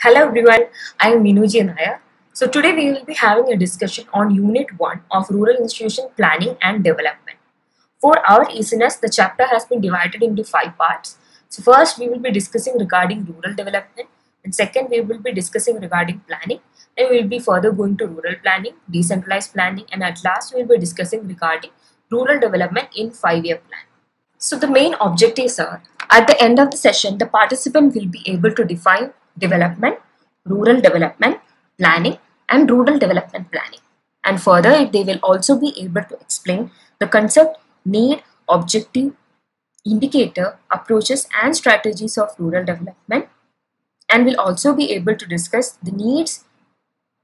Hello everyone, I am Minuji Naya. So today we will be having a discussion on Unit 1 of Rural Institution Planning and Development. For our listeners, the chapter has been divided into 5 parts. So first we will be discussing regarding rural development, and second we will be discussing regarding planning, and we will be further going to rural planning, decentralized planning, and at last we will be discussing regarding rural development in 5-year plan. So the main objectives are, at the end of the session, the participant will be able to define development, rural development planning, and rural development planning. And further, they will also be able to explain the concept, need, objective, indicator, approaches, and strategies of rural development, and will also be able to discuss the needs,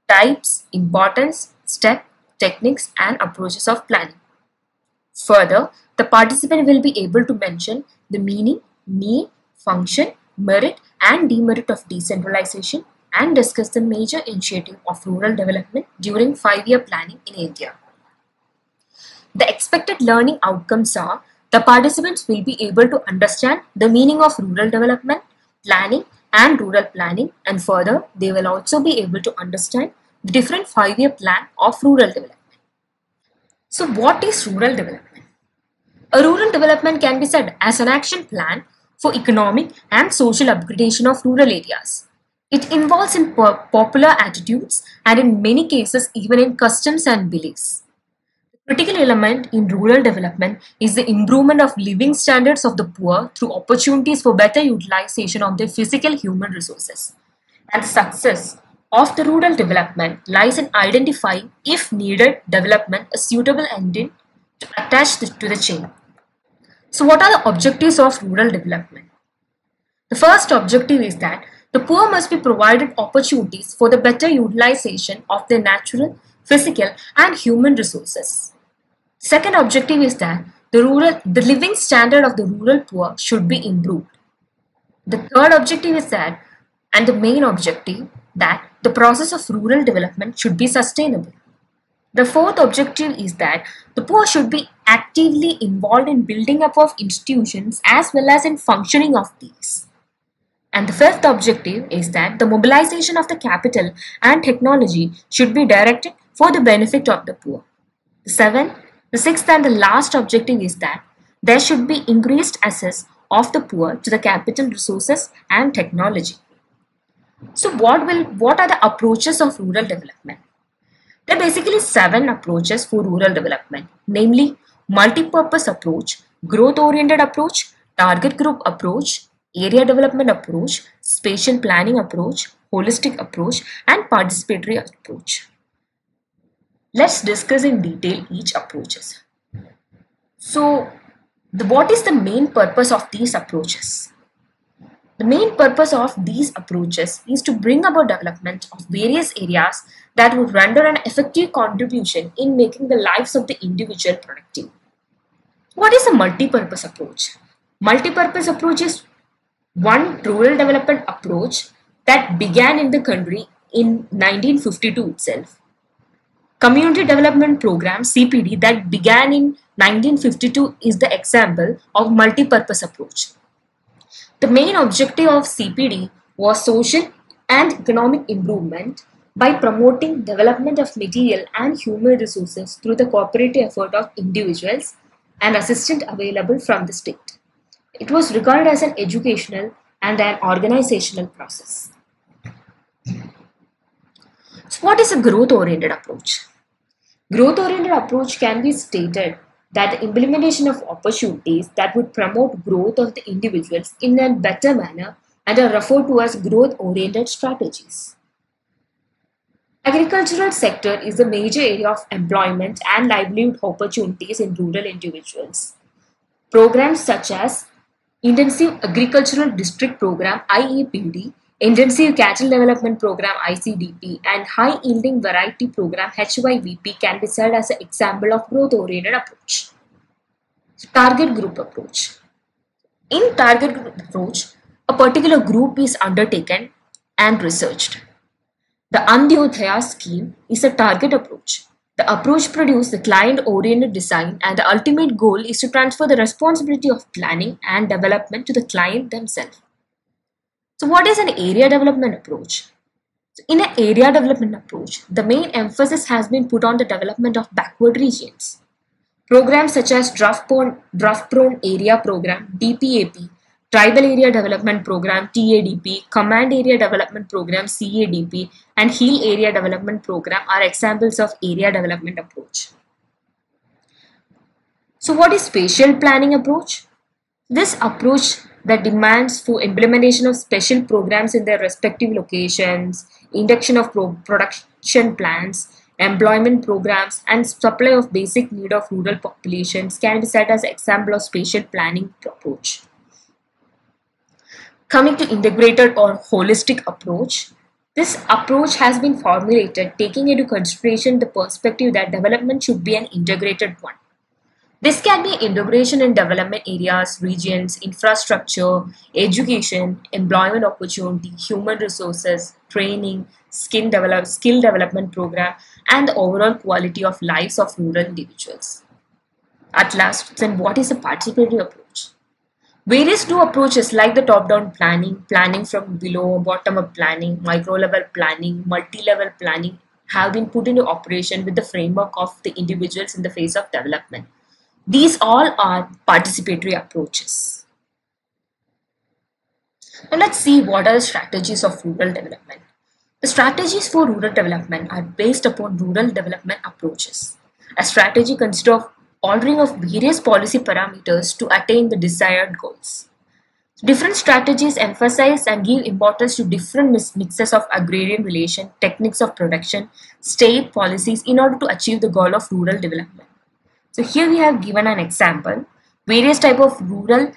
types, importance, step, techniques, and approaches of planning. Further, the participant will be able to mention the meaning, need, function, merit, and demerit of decentralization and discuss the major initiative of rural development during 5-year planning in India. The expected learning outcomes are the participants will be able to understand the meaning of rural development, planning, and rural planning, and further, they will also be able to understand the different 5-year plan of rural development. So, what is rural development? A rural development can be said as an action plan for economic and social upgradation of rural areas. It involves in popular attitudes and in many cases even in customs and beliefs. The critical element in rural development is the improvement of living standards of the poor through opportunities for better utilization of their physical human resources. And the success of the rural development lies in identifying, if needed, development a suitable engine to attach to the chain. So what are the objectives of rural development? The first objective is that the poor must be provided opportunities for the better utilization of their natural, physical, and human resources. Second objective is that the living standard of the rural poor should be improved. The third objective is that, and the main objective, that the process of rural development should be sustainable. The fourth objective is that the poor should be actively involved in building up of institutions as well as in functioning of these. And the fifth objective is that the mobilization of the capital and technology should be directed for the benefit of the poor. The sixth and the last objective is that there should be increased access of the poor to the capital resources and technology. So what are the approaches of rural development? There are basically 7 approaches for rural development, namely multi-purpose approach, growth-oriented approach, target group approach, area development approach, spatial planning approach, holistic approach, and participatory approach. Let's discuss in detail each approaches. So, what is the main purpose of these approaches? The main purpose of these approaches is to bring about development of various areas that would render an effective contribution in making the lives of the individual productive. What is a multi-purpose approach? Multi-purpose approach is one rural development approach that began in the country in 1952 itself. Community Development Program CPD that began in 1952 is the example of multi-purpose approach. The main objective of CPD was social and economic improvement by promoting development of material and human resources through the cooperative effort of individuals and assistance available from the state. It was regarded as an educational and an organizational process. So what is a growth-oriented approach? Growth-oriented approach can be stated that the implementation of opportunities that would promote growth of the individuals in a better manner and are referred to as growth-oriented strategies. Agricultural sector is a major area of employment and livelihood opportunities in rural individuals. Programs such as Intensive Agricultural District Program IAPD, Intensive Cattle Development Program ICDP, and High Yielding Variety Program HYVP can be said as an example of growth-oriented approach. Target group approach. In target group approach, a particular group is undertaken and researched. The Antyodaya scheme is a target approach. The approach produces the client-oriented design, and the ultimate goal is to transfer the responsibility of planning and development to the client themselves. So what is an area development approach? So in an area development approach, the main emphasis has been put on the development of backward regions. Programs such as Draft-Prone Area Program (DPAP), Tribal Area Development Program (TADP), Command Area Development Program (CADP), and Hill Area Development Program are examples of area development approach. So what is spatial planning approach? This approach that demands for implementation of special programs in their respective locations, induction of production plans, employment programs, and supply of basic need of rural populations can be said as example of spatial planning approach. Coming to integrated or holistic approach, this approach has been formulated taking into consideration the perspective that development should be an integrated one. This can be integration in development areas, regions, infrastructure, education, employment opportunity, human resources, training, skill development program, and the overall quality of lives of rural individuals. At last, then what is a participatory approach? Various new approaches like the top-down planning, planning from below, bottom-up planning, micro-level planning, multi-level planning have been put into operation with the framework of the individuals in the phase of development. These all are participatory approaches. Now let's see what are the strategies of rural development. The strategies for rural development are based upon rural development approaches. A strategy consists of ordering of various policy parameters to attain the desired goals. Different strategies emphasize and give importance to different mixes of agrarian relation, techniques of production, state policies in order to achieve the goal of rural development. So here we have given an example, various type of rural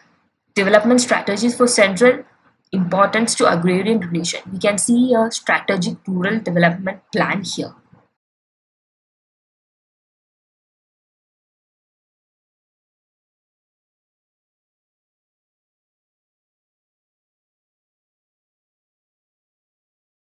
development strategies for central importance to agrarian relation. We can see a strategic rural development plan here.